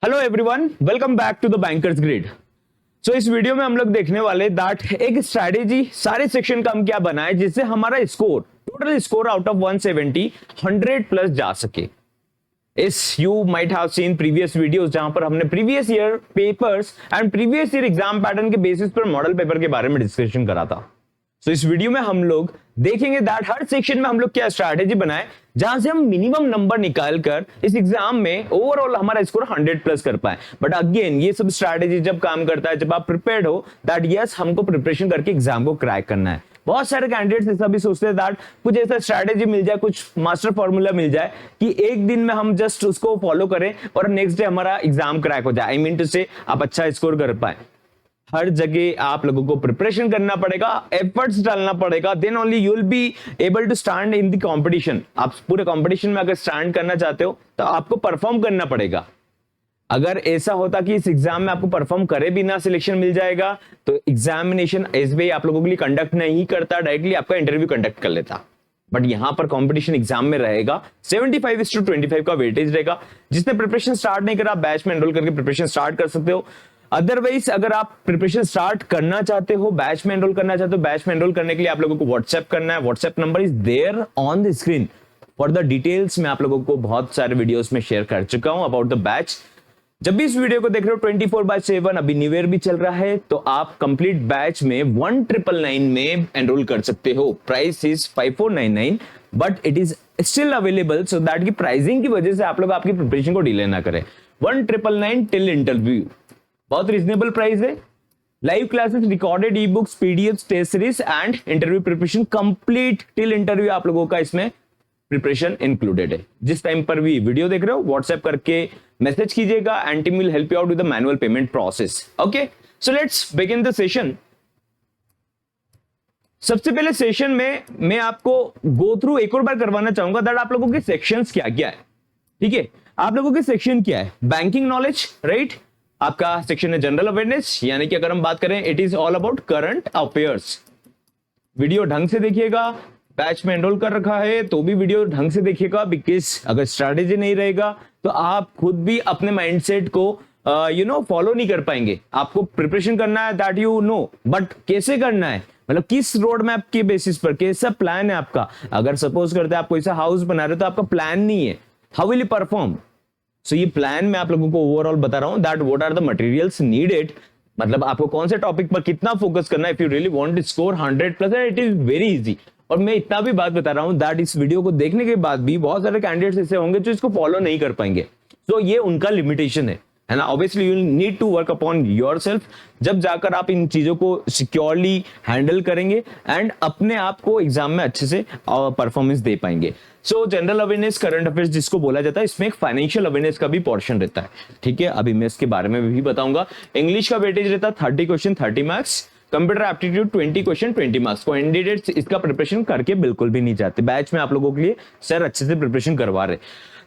Hello everyone, welcome back to the bankers grid. So इस video में हम लोग देखने वाले दैट एक स्ट्रैटेजी सारे सेक्शन का हम क्या बनाए जिससे हमारा score total score out of 170 100 plus जा सके। इस you might have seen previous videos जहां पर हमने previous year papers and previous year exam pattern के बेसिस पर मॉडल पेपर के बारे में डिस्कशन करा था। तो इस वीडियो में हम लोग देखेंगे दैट हर सेक्शन में हम लोग क्या स्ट्रैटेजी बनाए जहां से हम मिनिमम नंबर निकाल कर इस एग्जाम में ओवरऑल हमारा स्कोर 100 प्लस कर पाए। बट अगेन ये सब स्ट्रैटेजी जब काम करता है, जब आप प्रिपेयर्ड हो दैट यस हमको प्रिपरेशन करके एग्जाम को क्रैक करना है। बहुत सारे कैंडिडेट्स ऐसा भी सोचते हैं दैट कुछ ऐसा स्ट्रैटेजी मिल जाए, कुछ मास्टर फॉर्मूला मिल जाए कि एक दिन में हम जस्ट उसको फॉलो करें और नेक्स्ट डे हमारा एग्जाम क्रैक हो जाए। आई मीन टू से आप अच्छा स्कोर कर पाए। हर जगह आप लोगों को प्रिपरेशन करना पड़ेगा, एफर्ट्स डालना पड़ेगा, then only you will be able to stand in the competition. आप पूरे कंपटीशन में अगर स्टैंड करना चाहते हो तो आपको परफॉर्म करना पड़ेगा। अगर ऐसा होता कि इस एग्जाम में आपको परफॉर्म करे बिना सिलेक्शन मिल जाएगा तो एग्जामिनेशन एसबीआई आप लोगों के लिए कंडक्ट नहीं करता, डायरेक्टली आपका इंटरव्यू कंडक्ट कर लेता। बट यहां पर कंपटीशन एग्जाम में रहेगा 75:25 का वेटेज रहेगा। जिसने प्रिपरेशन स्टार्ट नहीं करा बैच में एनरोल करके प्रिपरेशन स्टार्ट कर सकते हो। अदरवाइज अगर आप प्रिपरेशन स्टार्ट करना चाहते हो, बैच में एनरोल करना चाहते हो, बैच में एनरोल करने के लिए आप लोगों को व्हाट्सएप करना है। WhatsApp number is there on the screen for the details. मैं आप लोगों को बहुत सारे वीडियोस में शेयर कर चुका हूं अबाउट द बैच। जब भी इस वीडियो को देख रहे हो 24/7 अभी न्यू ईयर भी चल रहा है तो आप कंप्लीट बैच में 1999 में एनरोल कर सकते हो। Price is 5499 but it is still available so that की प्राइसिंग की वजह से आप लोग आपकी प्रिपरेशन को डिले ना करें। 1999 टिल इंटरव्यू, बहुत रीजनेबल प्राइस है। Live classes, recorded ebooks, PDF, test series and interview preparation complete till interview आप लोगों का इसमें प्रिपरेशन इंक्लूडेड है। जिस टाइम पर भी वीडियो देख रहे हो व्हाट्सएप करके मैसेज कीजिएगा and team will help you out with the manual payment process. Okay, so let's begin the session. सबसे पहले सेशन में मैं आपको गो थ्रू एक और बार करवाना चाहूंगा दैट आप लोगों के सेक्शंस क्या क्या है। ठीक है, आप लोगों के सेक्शन क्या है? Banking knowledge, right? आपका सेक्शन है जनरल अवेयरनेस, यानी कि अगर हम बात करें it is all about current affairs. Video ढंग से देखिएगा, बैच में एनरोल कर रखा है तो भी वीडियो ढंग से देखिएगा बिकॉज अगर स्ट्रैटेजी नहीं रहेगा तो आप खुद भी अपने माइंडसेट को फॉलो नहीं कर पाएंगे। आपको प्रिपरेशन करना है दैट यू नो, बट कैसे करना है, मतलब किस रोड मैप के बेसिस पर, कैसा प्लान है आपका। अगर सपोज करते हैं आप कोई सा हाउस बना रहे हो तो आपका प्लान नहीं है, हाउ विल यू परफॉर्म। सो ये प्लान मैं आप लोगों को ओवरऑल बता रहा हूं that what are the materials needed, मतलब आपको कौन से टॉपिक पर कितना फोकस करना है if you really want to score 100 plus. It is very easy. और मैं इतना भी बात बता रहा हूं दैट इस वीडियो को देखने के बाद भी बहुत सारे कैंडिडेट्स ऐसे होंगे जो इसको फॉलो नहीं कर पाएंगे। तो ये उनका लिमिटेशन है ना। Obviously you need to work upon yourself. जब जाकर आप इन चीजों को सिक्योरली हैंडल करेंगे एंड अपने आप को एग्जाम में अच्छे से परफॉर्मेंस दे पाएंगे। सो जनरल अवेयरनेस, करंट अफेयर्स जिसको बोला जाता है, इसमें एक फाइनेंशियल अवेयरनेस का भी पोर्शन रहता है। ठीक है, अभी मैं इसके बारे में भी बताऊंगा। इंग्लिश का वेटेज रहता है 30 question 30 marks, computer aptitude 20 question 20 marks. Candidates इसका प्रिपरेशन करके बिल्कुल भी नहीं चाहते। बैच में आप लोगों के लिए सर अच्छे से प्रिपरेशन करवा रहे।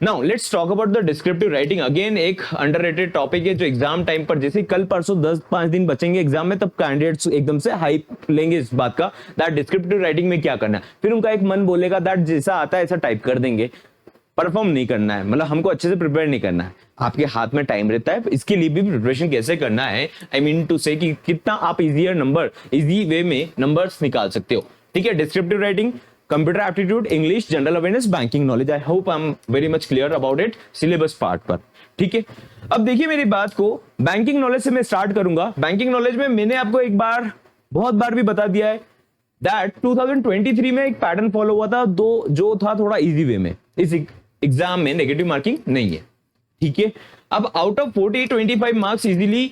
Now let's talk about the descriptive writing. Again एक अंडररेटेड टॉपिक है जो एग्जाम टाइम पर, जैसे कल परसों 10-5 दिन बचेंगे एग्जाम में, तब कैंडिडेट्स एकदम से हाइप लेंगे इस बात का दैट डिस्क्रिप्टिव राइटिंग में क्या करना है। फिर उनका एक मन बोलेगा दैट जैसा आता है ऐसा टाइप कर देंगे, परफॉर्म नहीं करना है, मतलब हमको अच्छे से प्रिपेयर नहीं करना है। आपके हाथ में टाइम रहता है, इसके लिए भी प्रिपरेशन कैसे करना है, आई मीन टू से कि कितना आप इजी वे में नंबर्स निकाल सकते हो। ठीक है, descriptive writing, computer aptitude, English, general awareness, banking knowledge. I hope I am very much clear about it syllabus part पर। ठीक है, अब देखिए मेरी बात को, बैंकिंग नॉलेज से मैं स्टार्ट करूंगा। बैंकिंग नॉलेज में मैंने आपको एक बार, बहुत बार भी बता दिया है दैट 2023 में एक पैटर्न फॉलो हुआ था जो था थोड़ा इजी वे में। इस एग्जाम में नेगेटिव मार्किंग नहीं है। ठीक है, अब आउट ऑफ 40-25 मार्क्स इजीली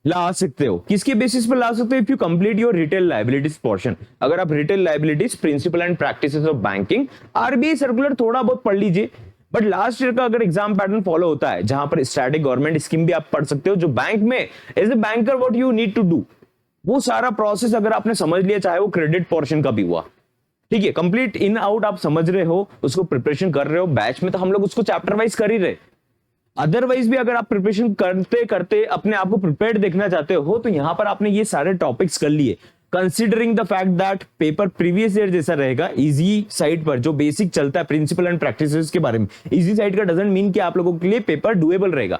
ला सकते हो। किसके बेसिस पर ला सकते हो? If you complete your retail liabilities portion. अगर आप retail liabilities, principle and practices of banking, RBI circular थोड़ा बहुत पढ़ लीजिए। बट लास्ट ईयर का अगर एग्जाम पैटर्न फॉलो होता है जहां पर स्टैटिक गवर्नमेंट स्कीम भी आप पढ़ सकते हो, जो बैंक में as a banker what you need to do, वो सारा प्रोसेस अगर आपने समझ लिया, चाहे वो क्रेडिट पोर्शन का भी हुआ। ठीक है, कंप्लीट इन आउट आप समझ रहे हो, उसको प्रिपरेशन कर रहे हो। बैच में तो हम लोग उसको चैप्टर वाइज कर ही रहे। अदरवाइज भी अगर आप प्रिपरेशन करते करते अपने आप को प्रिपेयर्ड देखना चाहते हो तो यहां पर आपने ये सारे टॉपिक्स कर लिए। Considering the fact that paper previous year जैसा रहेगा, इजी साइड पर जो बेसिक चलता है प्रिंसिपल एंड प्रैक्टिसेस के बारे में, इजी साइड का डजंट मीन कि आप लोगों के लिए पेपर डुएबल रहेगा।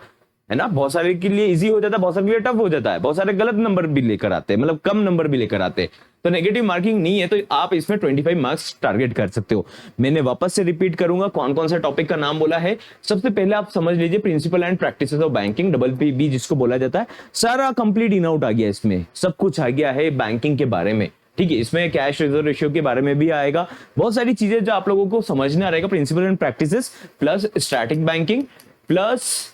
है ना। बहुत सारे के लिए इजी हो जाता है, बहुत सारे के लिए टफ हो जाता है, बहुत सारे गलत नंबर भी लेकर आते हैं, मतलब कम नंबर भी लेकर आते हैं। तो नेगेटिव मार्किंग नहीं है, तो आप इसमें 25 मार्क्स टारगेट कर सकते हो। मैंने वापस से रिपीट करूंगा कौन कौन सा टॉपिक का नाम बोला है। सबसे पहले आप समझ लीजिए principle and practices of banking, PPB जिसको बोला जाता है। सारा कंप्लीट इन आउट आ गया, इसमें सब कुछ आ गया है बैंकिंग के बारे में, ठीक है। इसमें कैश रिजर्व रेशियो के बारे में भी आएगा, बहुत सारी चीजें जो आप लोगों को समझना रहेगा। Principle and practices plus static banking plus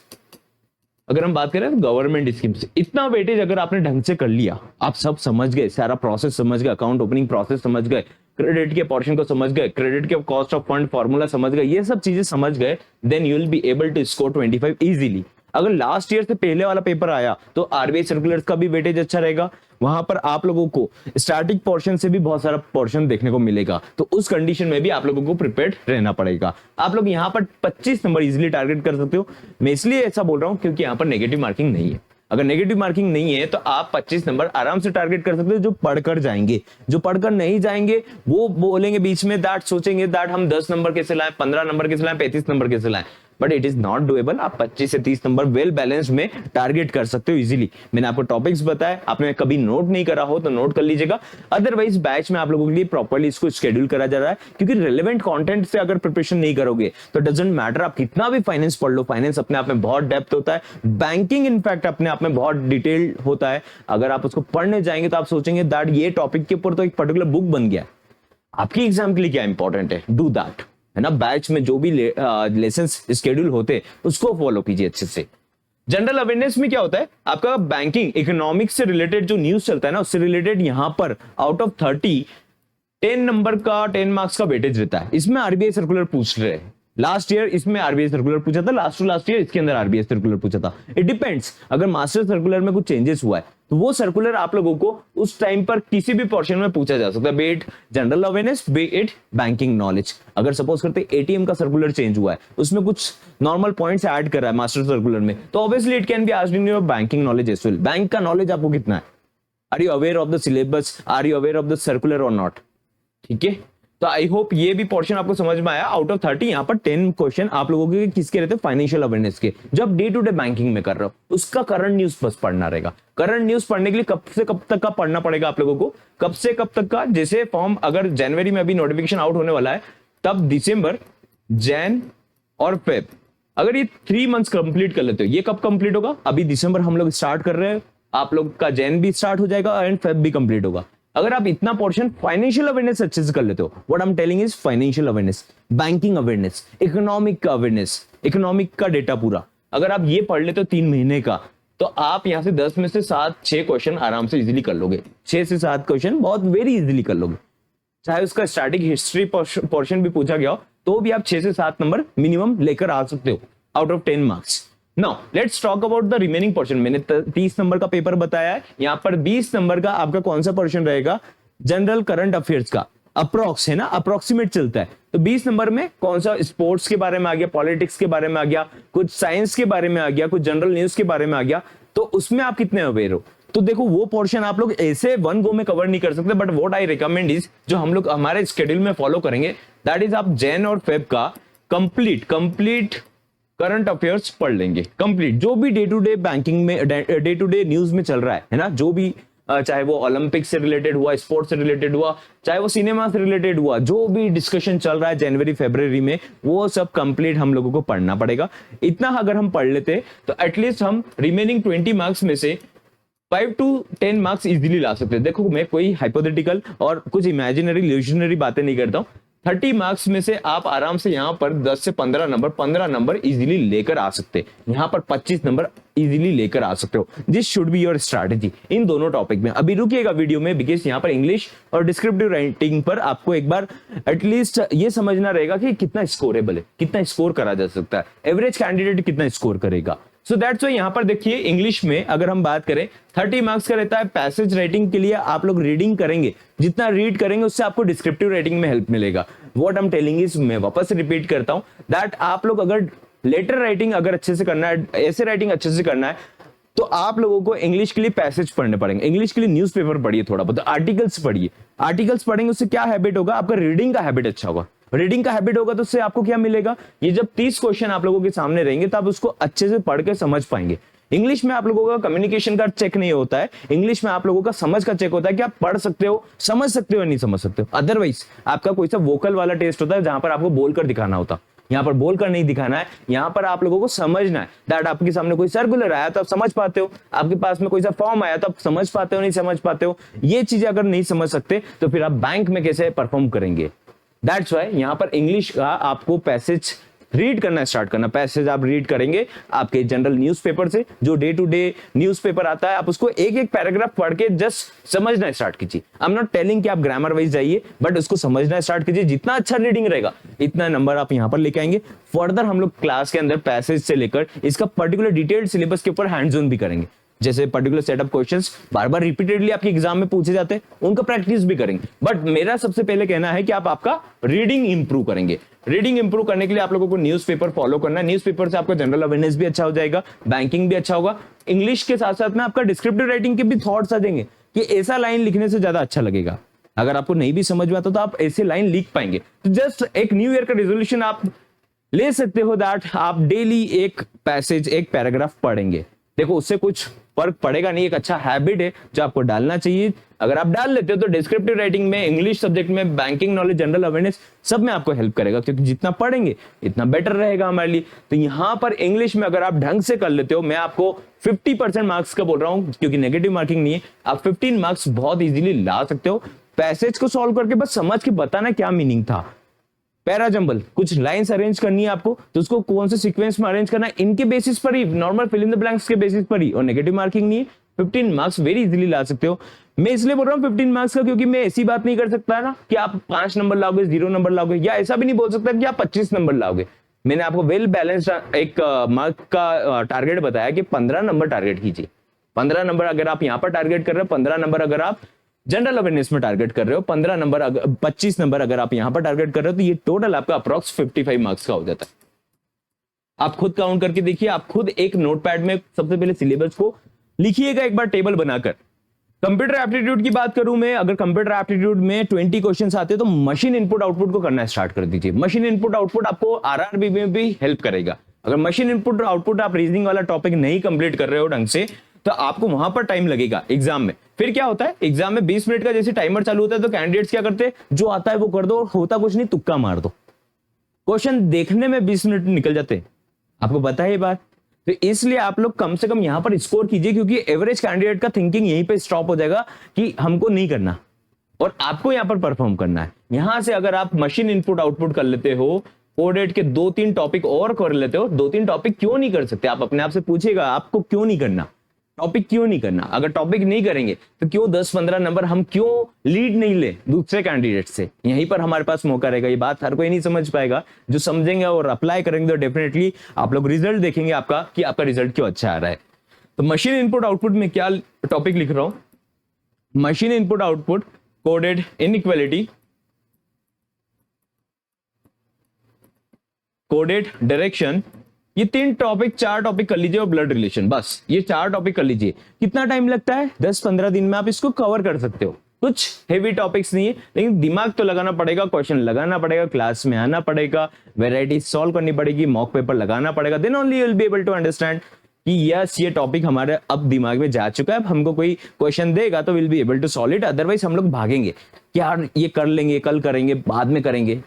अगर हम बात करें तो गवर्नमेंट स्कीम से, इतना वेटेज अगर आपने ढंग से कर लिया, आप सब समझ गए, सारा प्रोसेस समझ गए, अकाउंट ओपनिंग प्रोसेस समझ गए, क्रेडिट के पोर्शन को समझ गए, क्रेडिट के कॉस्ट ऑफ फंड फॉर्मूला समझ गए, ये सब चीजें समझ गए, then you will be able to score 25 easily. अगर लास्ट ईयर से पहले वाला पेपर आया तो आरबीआई सर्कुलर्स का भी वेटेज अच्छा रहेगा, वहां पर आप लोगों को स्टार्टिंग पोर्शन से भी बहुत सारा पोर्शन देखने को मिलेगा, तो उस कंडीशन में भी आप लोगों को प्रिपेयर्ड रहना पड़ेगा। आप लोग यहां पर 25 नंबर इजीली टारगेट कर सकते हो। मैं इसलिए ऐसा बोल रहा हूं क्योंकि यहां पर नेगेटिव मार्किंग नहीं है। अगर नेगेटिव मार्किंग नहीं है तो आप 25 नंबर आराम से टारगेट कर सकते हो, जो पढ़कर जाएंगे। जो पढ़कर नहीं जाएंगे वो बोलेंगे बीच में, दैट सोचेंगे दैट हम 10 नंबर कैसे लाएं, 15 नंबर कैसे लाएं, 35 नंबर कैसे लाएं, but it is not doable. आप 25 से 30 नंबर वेल बैलेंस्ड में टारगेट कर सकते हो इजीली। मैंने आपको टॉपिक्स बताए, आपने कभी नोट नहीं करा हो तो नोट कर लीजिएगा, अदरवाइज बैच में आप लोगों के लिए प्रॉपर्ली इसको शेड्यूल करा जा रहा है, क्योंकि रिलेवेंट कंटेंट से अगर प्रिपरेशन नहीं करोगे तो डजंट मैटर आप कितना भी फाइनेंस पढ़ लो, फाइनेंस अपने आप में बहुत डेप्थ होता है, बैंकिंग इनफैक्ट अपने आप में बहुत डिटेल्ड होता है। अगर आप उसको पढ़ने जाएंगे तो आप सोचेंगे दैट ये टॉपिक के ऊपर तो एक पर्टिकुलर बुक बन गया, आपकी एग्जाम के लिए क्या इंपॉर्टेंट है, डू दैट, है ना। बैच में जो भी लेसन्स शेड्यूल होते उसको फॉलो कीजिए अच्छे से। जनरल अवेयरनेस में क्या होता है, आपका बैंकिंग इकोनॉमिक्स से रिलेटेड जो न्यूज चलता है ना, उससे रिलेटेड यहां पर आउट ऑफ 30 10 नंबर का 10 मार्क्स का वेटेज रहता है। इसमें आरबीआई सर्कुलर पूछ रहे हैं, लास्ट ईयर इसमें आरबीआई सर्कुलर पूछा था, लास्ट टू लास्ट ईयर इसके अंदर आरबीआई सर्कुलर पूछा था। इट डिपेंड्स, अगर मास्टर सर्कुलर में कुछ चेंजेस हुआ है तो वो सर्कुलर आप लोगों को उस टाइम पर किसी भी पोर्शन में पूछा जा सकता है, B it general awareness, B it banking knowledge. अगर सपोज करते एटीएम का सर्कुलर चेंज हुआ है, उसमें कुछ नॉर्मल पॉइंट्स ऐड कर रहा है मास्टर सर्कुलर में, तो obviously it can be asked in your banking knowledge as well. Bank का नॉलेज आपको कितना है, are you aware of the syllabus, are you aware of the circular और नॉट, ठीक है। तो आई होप ये भी पोर्शन आपको समझ में आया। आउट ऑफ 30 यहाँ पर 10 क्वेश्चन आप लोगों के किसके रहते हैं, फाइनेंशियल अवेयरनेस के। जब डे टू डे बैंकिंग में कर रहे हो उसका करंट न्यूज बस पढ़ना रहेगा। करंट न्यूज पढ़ने के लिए कब से कब तक का पढ़ना पड़ेगा आप लोगों को, कब से कब तक का, जैसे फॉर्म अगर जनवरी में अभी नोटिफिकेशन आउट होने वाला है, तब दिसंबर, जैन और फेब, अगर ये 3 मंथ्स कंप्लीट कर लेते हो, ये कब कंप्लीट होगा, अभी दिसंबर हम लोग स्टार्ट कर रहे हैं, आप लोग का जैन भी स्टार्ट हो जाएगा एंड फेब भी कंप्लीट होगा। अगर आप इतना पोर्शन फाइनेंशियल अवेयरनेस अच्छे से कर लेते हो, what I am telling is financial awareness, banking awareness, economic का अवेयरनेस, इकोनॉमिक का डेटा पूरा, अगर आप ये पढ़ लेते हो 3 महीने का, तो आप यहां से 10 में से 7-6 क्वेश्चन आराम से इजीली कर लोगे। 6 से 7 क्वेश्चन बहुत वेरी इजीली कर लोगे। चाहे उसका स्टैटिक हिस्ट्री पोर्शन भी पूछा गया हो तो भी आप 6 से 7 नंबर मिनिमम लेकर आ सकते हो out of 10 marks. Now let's talk about the remaining portion. मैंने 30 नंबर का पेपर बताया है, यहां पर 20 नंबर का आपका कौन सा पोर्शन रहेगा, जनरल करंट अफेयर्स का, अप्रोक्स है ना, अप्रोक्सीमेट चलता है। तो 20 नंबर में कौन सा स्पोर्ट्स के बारे में आ गया, पॉलिटिक्स के बारे में आ गया, कुछ साइंस के बारे में आ गया, कुछ जनरल न्यूज के बारे में आ गया, तो उसमें आप कितने अवेयर हो। तो देखो वो पोर्शन आप लोग ऐसे वन गो में कवर नहीं कर सकते, but what I recommend is, जो हम लोग हमारे स्केड्यूल में फॉलो करेंगे, दैट इज आप जैन और फेब का कंप्लीट करंट अफेयर्स पढ़ लेंगे। कंप्लीट जो भी डे टू डे बैंकिंग में, डे टू डे न्यूज में चल रहा है ना, जो भी चाहे वो ओलंपिक से रिलेटेड हुआ, स्पोर्ट्स से रिलेटेड हुआ, चाहे वो सिनेमा से रिलेटेड हुआ, जो भी डिस्कशन चल रहा है जनवरी फरवरी में, वो सब कंप्लीट हम लोगों को पढ़ना पड़ेगा। इतना अगर हम पढ़ लेते तो एटलीस्ट हम रिमेनिंग 20 मार्क्स में से 5 to 10 मार्क्स इजीली ला सकते हैं। देखो मैं कोई हाइपोथेटिकल और कुछ इमेजिनरी इल्यूजनरी बातें नहीं करता हूं। 30 मार्क्स में से आप आराम से यहां पर 10 से 15 नंबर इजीली लेकर आ सकते हैं। यहां पर 25 नंबर इजीली लेकर आ सकते हो। This should be your strategy in दोनों टॉपिक में। अभी रुकिएगा वीडियो में, बिकॉज यहां पर इंग्लिश और डिस्क्रिप्टिव राइटिंग पर आपको एक बार एटलीस्ट ये समझना रहेगा कि कितना स्कोरेबल है, कितना स्कोर करा जा सकता है, एवरेज कैंडिडेट कितना स्कोर करेगा। सो दैट्स व्हाई यहां पर देखिए इंग्लिश में अगर हम बात करें 30 मार्क्स का रहता है। पैसेज राइटिंग के लिए आप लोग रीडिंग करेंगे, जितना रीड करेंगे उससे आपको डिस्क्रिप्टिव राइटिंग में हेल्प मिलेगा। What I am telling is, मैं वापस रिपीट करता हूं, दैट आप लोग अगर लेटर राइटिंग अगर अच्छे से करना है, ऐसे राइटिंग अच्छे से करना है, तो आप लोगों को इंग्लिश के लिए पैसेज पढ़ने पड़ेंगे। इंग्लिश के लिए न्यूज़पेपर पढ़िए, थोड़ा बहुत आर्टिकल्स पढ़िए। आर्टिकल्स पढ़ेंगे उससे क्या हैबिट होगा, आपका रीडिंग का हैबिट अच्छा होगा। रीडिंग का हैबिट होगा तो उससे आपको क्या मिलेगा, ये जब 30 क्वेश्चन आप लोगों के सामने रहेंगे तो आप उसको अच्छे से पढ़ के समझ पाएंगे। इंग्लिश में आप लोगों का कम्युनिकेशन का चेक नहीं होता है, इंग्लिश में आप लोगों का समझ का चेक होता है कि आप पढ़ सकते हो, समझ सकते हो या नहीं समझ सकते हो। अदरवाइज आपका कोई सा वोकल वाला टेस्ट होता है जहां पर आपको बोलकर दिखाना होता, यहाँ पर बोलकर नहीं दिखाना है, यहाँ पर आप लोगों को समझना है। दैट आपके सामने कोई सर्कुलर आया तो आप समझ पाते हो, आपके पास में कोई सा फॉर्म आया तो आप समझ पाते हो नहीं समझ पाते हो। ये चीजें अगर नहीं समझ सकते तो फिर आप बैंक में कैसे परफॉर्म करेंगे। दैट्स वाई यहाँ पर इंग्लिश का आपको पैसेज रीड करना स्टार्ट करना। पैसेज आप रीड करेंगे आपके जनरल न्यूज़पेपर से, जो डे टू डे न्यूज़पेपर आता है, आप उसको एक एक पैराग्राफ पढ़ के जस्ट समझना स्टार्ट कीजिए। आई एम नॉट टेलिंग कि आप ग्रामर वाइज जाइए, बट उसको समझना स्टार्ट कीजिए। जितना अच्छा रीडिंग रहेगा इतना नंबर आप यहाँ पर लेके आएंगे। फर्दर हम लोग क्लास के अंदर पैसेज से लेकर इसका पर्टिकुलर डिटेल्ड सिलेबस के ऊपर हैंड्स ऑन भी करेंगे। जैसे particular set of questions bar bar repeatedly आपके एग्जाम में पूछे जाते हैं, उनका प्रैक्टिस भी करेंगे। बट मेरा सबसे पहले कहना है कि आप आपका रीडिंग इंप्रूव करेंगे। रीडिंग इंप्रूव करने के लिए आप लोगों को न्यूज़पेपर फॉलो करना है। न्यूज़पेपर से आपका जनरल अवेयरनेस भी अच्छा हो जाएगा, बैंकिंग भी अच्छा होगा। इंग्लिश के साथ साथ में आपका डिस्क्रिप्टिव राइटिंग के भी थॉट्स आ जाएंगे कि ऐसा लाइन लिखने से ज्यादा अच्छा लगेगा। अगर आपको नहीं भी समझ में आता तो आप ऐसे लाइन लिख पाएंगे। तो जस्ट एक न्यू ईयर का रेजोल्यूशन आप ले सकते हो दैट आप डेली एक पैसेज एक पैराग्राफ पढ़ेंगे। देखो उससे कुछ फर्क पड़ेगा नहीं, एक अच्छा हैबिट है जो आपको डालना चाहिए। अगर आप डाल लेते हो तो डिस्क्रिप्टिव राइटिंग में, इंग्लिश सब्जेक्ट में, बैंकिंग नॉलेज, जनरल अवेयरनेस सब में आपको हेल्प करेगा, क्योंकि जितना पढ़ेंगे इतना बेटर रहेगा हमारे लिए। तो यहाँ पर इंग्लिश में अगर आप ढंग से कर लेते हो, मैं आपको 50% मार्क्स का बोल रहा हूँ क्योंकि नेगेटिव मार्किंग नहीं है, आप 15 मार्क्स बहुत इजीली ला सकते हो। पैसेज को सॉल्व करके बस समझ के बताना क्या मीनिंग था। पैराजंबल कुछ लाइंस अरेंज करनी है आपको, तो उसको कौन से सीक्वेंस में अरेंज करना है, इनके बेसिस पर ही, normal fill in the blanks के बेसिस पर ही, और नेगेटिव मार्किंग नहीं है। 15 मार्क्स वेरी इजीली ला सकते हो। मैं इसलिए बोल रहा हूँ 15 मार्क्स का क्योंकि मैं ऐसी बात नहीं कर सकता ना कि आप 5 नंबर लाओगे, 0 नंबर लाओगे, या ऐसा भी नहीं बोल सकता कि आप 25 नंबर लाओगे। मैंने आपको वेल बैलेंस्ड एक मार्क का टारगेट बताया कि 15 नंबर टारगेट कीजिए। 15 नंबर अगर आप यहाँ पर टारगेट कर रहे हो, 15 नंबर अगर आप जनरल अवेयरनेस में टारगेट कर रहे हो, 15 नंबर 25 नंबर अगर आप यहां पर टारगेट कर रहे हो, तो ये टोटल आपका अप्रॉक्स 55 मार्क्स का हो जाता है। आप खुद काउंट करके देखिए, आप खुद एक नोटपैड में सबसे पहले सिलेबस को लिखिएगा एक बार टेबल बनाकर। कंप्यूटर एप्टीट्यूड की बात करूं मैं, अगर कंप्यूटर एप्टीट्यूड में 20 क्वेश्चंस आते हैं तो मशीन इनपुट आउटपुट को करना स्टार्ट कर दीजिए। मशीन इनपुट आउटपुट आपको आरआरबी में भी हेल्प करेगा। अगर मशीन इनपुट आउटपुट आप रीजनिंग वाला टॉपिक नहीं कंप्लीट कर रहे हो ढंग से, तो आपको वहां पर टाइम लगेगा एग्जाम में। फिर क्या होता है, एग्जाम में 20 मिनट का जैसे टाइमर चालू होता है तो कैंडिडेट्स क्या करते हैं, जो आता है वो कर दो, होता कुछ नहीं, तुक्का मार दो। क्वेश्चन देखने में 20 मिनट निकल जाते हैं, आपको पता है ये बात। तो इसलिए आप लोग कम से कम यहां पर स्कोर कीजिए, क्योंकि एवरेज कैंडिडेट का थिंकिंग यहीं पे स्टॉप हो जाएगा कि हमको नहीं करना और आपको यहां पर परफॉर्म करना है। यहां से अगर आप मशीन इनपुट आउटपुट कर लेते हो, कोडेड के 2-3 टॉपिक और कर लेते हो, 2-3 टॉपिक क्यों नहीं कर सकते, आप अपने आप से पूछिएगा आपको क्यों नहीं करना, टॉपिक क्यों नहीं करना। अगर टॉपिक नहीं करेंगे तो क्यों 10-15 नंबर हम क्यों लीड नहीं ले दूसरे कैंडिडेट से, यहीं पर हमारे पास मौका रहेगा। ये बात हर कोई नहीं समझ पाएगा, जो समझेंगे और अप्लाई करेंगे तो डेफिनेटली आप लोग रिजल्ट देखेंगे आपका कि आपका रिजल्ट क्यों अच्छा आ रहा है। तो मशीन इनपुट आउटपुट में क्या टॉपिक लिख रहा हूं, machine input output, coded inequality, coded direction, ये 4 टॉपिक कर लीजिए और ब्लड रिलेशन, बस ये 4 टॉपिक कर लीजिए। कितना टाइम लगता है, 10-15 दिन में आप इसको कवर कर सकते हो। कुछ हेवी टॉपिक्स नहीं है, लेकिन दिमाग तो लगाना पड़ेगा, क्वेश्चन लगाना पड़ेगा, क्लास में आना पड़ेगा, वेराइटी सॉल्व करनी पड़ेगी, मॉक पेपर लगाना पड़ेगा, then only you will be able to understand कि यस ये टॉपिक हमारे अब दिमाग में जा चुका है। अब हमको कोई क्वेश्चन देगा तो will be able to solve it, otherwise हम लोग भागेंगे कि यार ये कर लेंगे, कल करेंगे, बाद में करेंगे।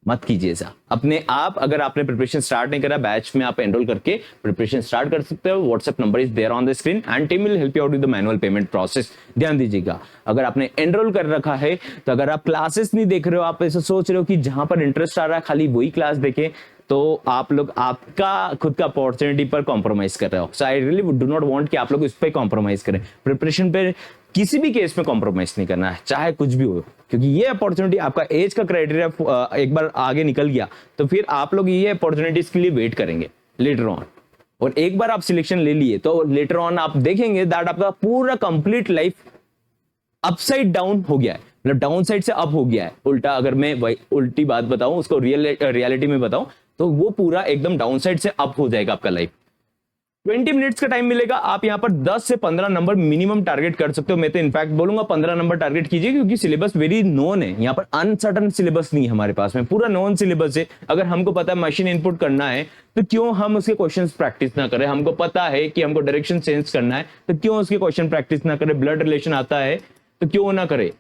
मत कीजिए ऐसा अपने आप। अगर आपने प्रिपरेशन स्टार्ट नहीं करा, बैच में आप एनरोल करके प्रिपरेशन स्टार्ट कर सकते हो। WhatsApp number is there on the screen and team will help you out with the manual payment process. ध्यान दीजिएगा, अगर आपने एनरोल कर रखा है तो अगर आप क्लासेस नहीं देख रहे हो, आप ऐसा सोच रहे हो कि जहां पर इंटरेस्ट आ रहा है खाली वही क्लास देखें, तो आप लोग आपका खुद का अपॉर्चुनिटी पर कॉम्प्रोमाइज कर रहे हो। So I really do not want कि आप लोग इस पे कॉम्प्रोमाइज करें। प्रिपरेशन पे किसी भी केस में कॉम्प्रोमाइज नहीं करना है, चाहे कुछ भी हो, क्योंकि ये अपॉर्चुनिटी आपका एज का क्राइटेरिया एक बार आगे निकल गया तो फिर आप लोग ये अपॉर्चुनिटीज के लिए वेट करेंगे लेटर ऑन। और एक बार आप सिलेक्शन ले लिए तो लेटर ऑन आप देखेंगे दैट आपका पूरा कंप्लीट लाइफ अपसाइड डाउन हो गया है, मतलब डाउन साइड से अप हो गया है। उल्टा अगर मैं उल्टी बात बताऊं, उसको रियलिटी में बताऊं, तो वो पूरा एकदम डाउन साइड से अप हो जाएगा आपका लाइफ। 20 मिनट्स का टाइम मिलेगा, आप यहाँ पर 10 से 15 नंबर मिनिमम टारगेट कर सकते हो। मैं तो इनफैक्ट बोलूंगा 15 नंबर टारगेट कीजिए, क्योंकि सिलेबस वेरी नोन है, यहाँ पर अनसर्टन सिलेबस नहीं है हमारे पास में, पूरा नोन सिलेबस है। अगर हमको पता है मशीन इनपुट करना है तो क्यों हम उसके क्वेश्चंस प्रैक्टिस ना करें, हमको पता है कि हमको डायरेक्शन चेंज करना है तो क्यों उसके क्वेश्चन प्रैक्टिस ना करें, ब्लड रिलेशन आता है तो क्यों ना करे,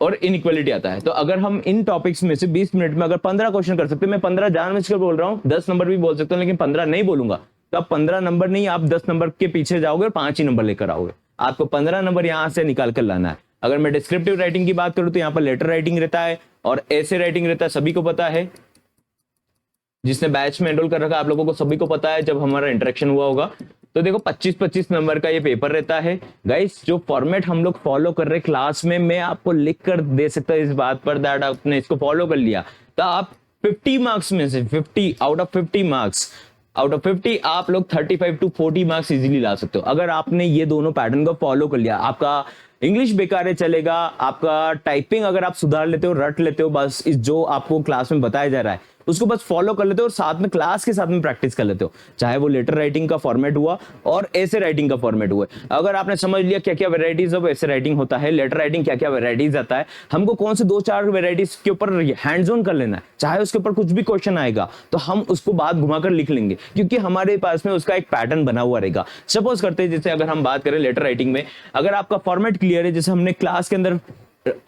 और इनइक्वालिटी आता है। तो अगर हम इन टॉपिक्स में से 20 मिनट में अगर 15 क्वेश्चन कर सकते हैं, मैं 15 जानबूझकर बोल रहा हूं, 10 नंबर भी बोल सकता हूं लेकिन 15 नहीं बोलूंगा, तो आप 15 नंबर नहीं, आप 10 नंबर के पीछे जाओगे और 5 ही नंबर लेकर आओगे। आपको 15 नंबर यहां से निकाल कर लाना है। अगर मैं डिस्क्रिप्टिव राइटिंग की बात करूं तो यहाँ पर लेटर राइटिंग रहता है और ऐसे राइटिंग रहता है, सभी को पता है, जिसने बैच में एनरोल कर रखा आप लोगों को सभी को पता है, जब हमारा इंटरेक्शन हुआ होगा। तो देखो 25-25 नंबर का ये पेपर रहता है गाइस। जो फॉर्मेट हम लोग फॉलो कर रहे क्लास में, मैं आपको लिख कर दे सकता हूं इस बात पर दैट आपने इसको फॉलो कर लिया तो आप 50 मार्क्स में से 50 आउट ऑफ 50 आप लोग 35 to 40 मार्क्स इजीली ला सकते हो। अगर आपने ये दोनों पैटर्न को फॉलो कर लिया, आपका इंग्लिश बेकार है चलेगा, आपका टाइपिंग अगर आप सुधार लेते हो, रट लेते हो, बस इस जो आपको क्लास में बताया जा रहा है उसको बस फॉलो कर लेते हो और साथ में क्लास के साथ में प्रैक्टिस कर लेते हो, चाहे वो लेटर राइटिंग का फॉर्मेट हुआ और ऐसे राइटिंग का फॉर्मेट हुआ। अगर आपने समझ लिया क्या क्या वेराइटीज ऑफ ऐसे राइटिंग होता है, लेटर राइटिंग क्या क्या वेराइटीज आता है, हमको कौन से 2-4 वेराइटीज के ऊपर हैंड्स ऑन कर लेना है, चाहे उसके ऊपर कुछ भी क्वेश्चन आएगा तो हम उसको बात घुमाकर लिख लेंगे, क्योंकि हमारे पास में उसका एक पैटर्न बना हुआ रहेगा। सपोज करते हैं जैसे अगर हम बात करें लेटर राइटिंग में, अगर आपका फॉर्मेट क्लियर है, जैसे हमने क्लास के अंदर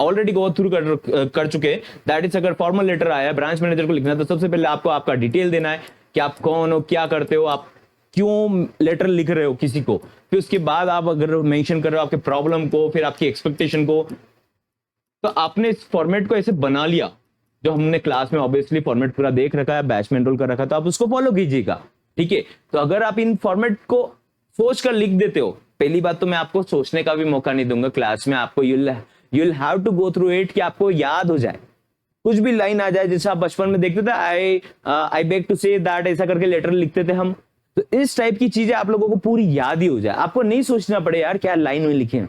ऑलरेडी गो थ्रू कर चुके हैं, दैट इज अगर फॉर्मल लेटर आया ब्रांच मैनेजर को लिखना है तो सबसे पहले आपको आपका डिटेल देना है कि आप कौन हो, क्या करते हो, आप क्यों लेटर लिख रहे हो किसी को, फिर उसके बाद आप अगर मेंशन कर रहे हो आपके प्रॉब्लम को, फिर आपकी एक्सपेक्टेशन को, तो आपने इस फॉर्मेट को ऐसे बना लिया जो हमने क्लास में ऑब्वियसली फॉर्मेट पूरा देख रखा है, बैच में एनरोल कर रखा, तो आप उसको फॉलो कीजिएगा। ठीक है, तो अगर आप इन फॉर्मेट को सोच कर लिख देते हो, पहली बात तो मैं आपको सोचने का भी मौका नहीं दूंगा क्लास में, आपको you'll have to go through it कि आपको याद हो जाए, कुछ भी लाइन आ जाए, जैसे आप बचपन में देखते थे I beg to say that, ऐसा करके लेटर लिखते थे हम, तो इस टाइप की चीजें आप लोगों को पूरी याद ही हो जाए, आपको नहीं सोचना पड़े यार क्या लाइन में लिखे हैं,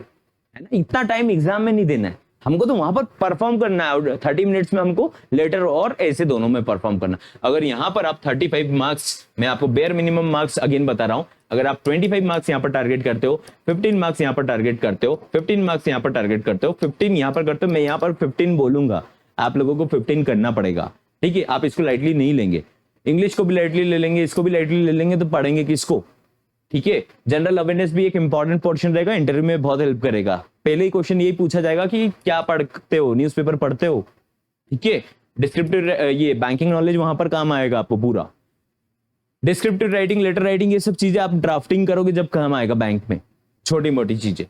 है ना, इतना टाइम एग्जाम में नहीं देना है, हमको तो वहां पर परफॉर्म करना है, 30 मिनट्स में हमको लेटर और ऐसे दोनों में परफॉर्म करना। अगर यहां पर आप 35 मार्क्स, मैं आपको बेयर मिनिमम मार्क्स अगेन बता रहा हूं, अगर आप 25 मार्क्स यहां पर टारगेट करते हो, 15 मार्क्स यहां पर टारगेट करते हो, 15 मार्क्स यहां पर टारगेट करते हो, 15 यहां पर करते हो, मैं यहां पर 15 बोलूंगा, आप लोगों को 15 करना पड़ेगा। ठीक है, आप इसको लाइटली नहीं लेंगे, इंग्लिश को भी लाइटली ले लेंगे, इसको भी लाइटली ले लेंगे तो पढ़ेंगे किसको। ठीक है, जनरल अवेयरनेस भी एक इंपॉर्टेंट पोर्शन रहेगा, इंटरव्यू में बहुत हेल्प करेगा। पहले ही क्वेश्चन यही पूछा जाएगा कि क्या पढ़ते हो, न्यूज़पेपर पढ़ते हो। ठीक है, डिस्क्रिप्टिव ये बैंकिंग नॉलेज वहां पर काम आएगा आपको पूरा, डिस्क्रिप्टिव राइटिंग, लेटर राइटिंग, ये सब चीजें आप ड्राफ्टिंग करोगे जब काम आएगा बैंक में, छोटी मोटी चीजें।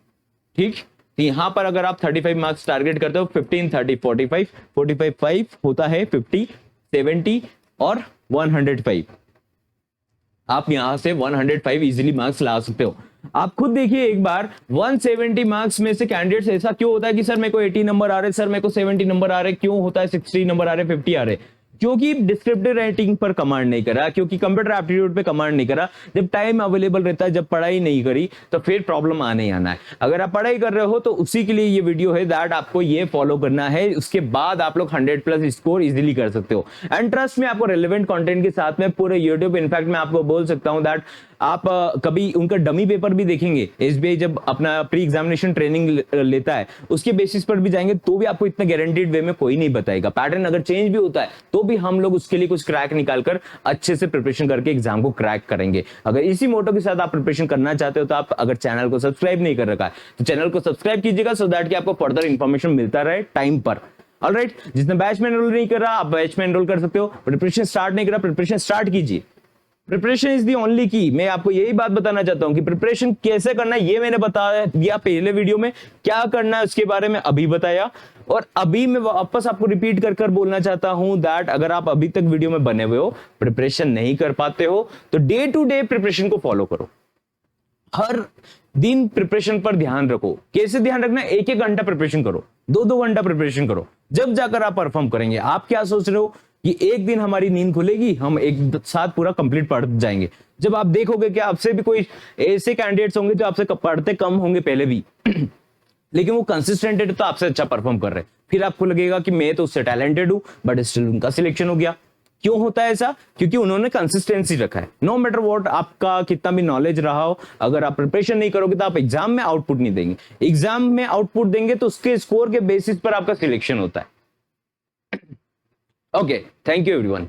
ठीक, तो यहां पर अगर आप 35 मार्क्स टारगेट करते हो, 15 30 45 45 5 होता है 50 70 और 105, आप यहां से 105 इजीली मार्क्स ला सकते हो। आप खुद देखिए एक बार, 170 मार्क्स में से कैंडिडेट्स ऐसा क्यों होता है कि सर मेरे को 80 नंबर आ रहे, सर मेरे को 70 नंबर आ रहे, क्यों होता है 60 नंबर आ रहे, 50 आ रहे, क्योंकि डिस्क्रिप्टिव राइटिंग पर कमांड नहीं करा, क्योंकि कंप्यूटर एप्टीट्यूड पे कमांड नहीं करा। जब टाइम अवेलेबल रहता है, जब पढ़ाई नहीं करी, तो फिर प्रॉब्लम आने ही आना है। अगर आप पढ़ाई कर रहे हो तो उसी के लिए ये वीडियो है, दैट आपको ये फॉलो करना है, उसके बाद आप लोग 100+ स्कोर इजीली कर सकते हो। एंड ट्रस्ट में आपको रेलेवेंट कंटेंट के साथ में पूरे यूट्यूब, इनफैक्ट मैं आपको बोल सकता हूं दैट आप कभी उनका डमी पेपर भी देखेंगे, एसबीआई जब अपना प्री एग्जामिनेशन ट्रेनिंग लेता है उसके बेसिस पर भी जाएंगे तो भी आपको इतना गारंटीड वे में कोई नहीं बताएगा। पैटर्न अगर चेंज भी होता है तो भी हम लोग उसके लिए कुछ क्रैक निकालकर अच्छे से प्रिपरेशन करके एग्जाम को क्रैक करेंगे। अगर इसी मोटो के साथ आप प्रिपरेशन करना चाहते हो तो आप अगर चैनल को सब्सक्राइब नहीं कर रखा है तो चैनल को सब्सक्राइब कीजिएगा, सो दैट कि आपको फर्दर इंफॉर्मेशन मिलता रहे टाइम पर। ऑलराइट, जिसने बैच में एनरोल नहीं कर रहा आप बैच में एनरोल कर सकते हो, प्रिपरेशन स्टार्ट नहीं करा प्रिपरेशन स्टार्ट कीजिए। प्रिपरेशन इज दी ओनली की। मैं आपको यही बात बताना चाहता हूं कि प्रिपरेशन कैसे करना है ये मैंने बता दिया पहले वीडियो में, क्या करना है उसके बारे में अभी बताया, और अभी मैं वापस आपको रिपीट कर कर बोलना चाहता हूं दैट अगर आप अभी तक वीडियो में बने हुए हो, प्रिपरेशन नहीं कर पाते हो तो डे टू डे प्रिपरेशन को फॉलो करो, हर दिन प्रिपरेशन पर ध्यान रखो। कैसे ध्यान रखना है, 1-1 घंटा प्रिपरेशन करो, 2-2 घंटा प्रिपरेशन करो, जब जाकर आप परफॉर्म करेंगे। आप क्या सोच रहे हो कि एक दिन हमारी नींद खुलेगी, हम एक साथ पूरा कंप्लीट पढ़ जाएंगे। जब आप देखोगे कि आपसे भी कोई ऐसे कैंडिडेट्स होंगे जो आपसे पढ़ते कम होंगे पहले भी लेकिन वो कंसिस्टेंट है तो आपसे अच्छा परफॉर्म कर रहे हैं, फिर आपको लगेगा कि मैं तो उससे टैलेंटेड हूं बट स्टिल उनका सिलेक्शन हो गया। क्यों होता है ऐसा? क्योंकि उन्होंने कंसिस्टेंसी रखा है। नो मैटर व्हाट आपका कितना भी नॉलेज रहा हो, अगर आप प्रिपरेशन नहीं करोगे तो आप एग्जाम में आउटपुट नहीं देंगे। एग्जाम में आउटपुट देंगे तो उसके स्कोर के बेसिस पर आपका सिलेक्शन होता है। Okay, thank you everyone.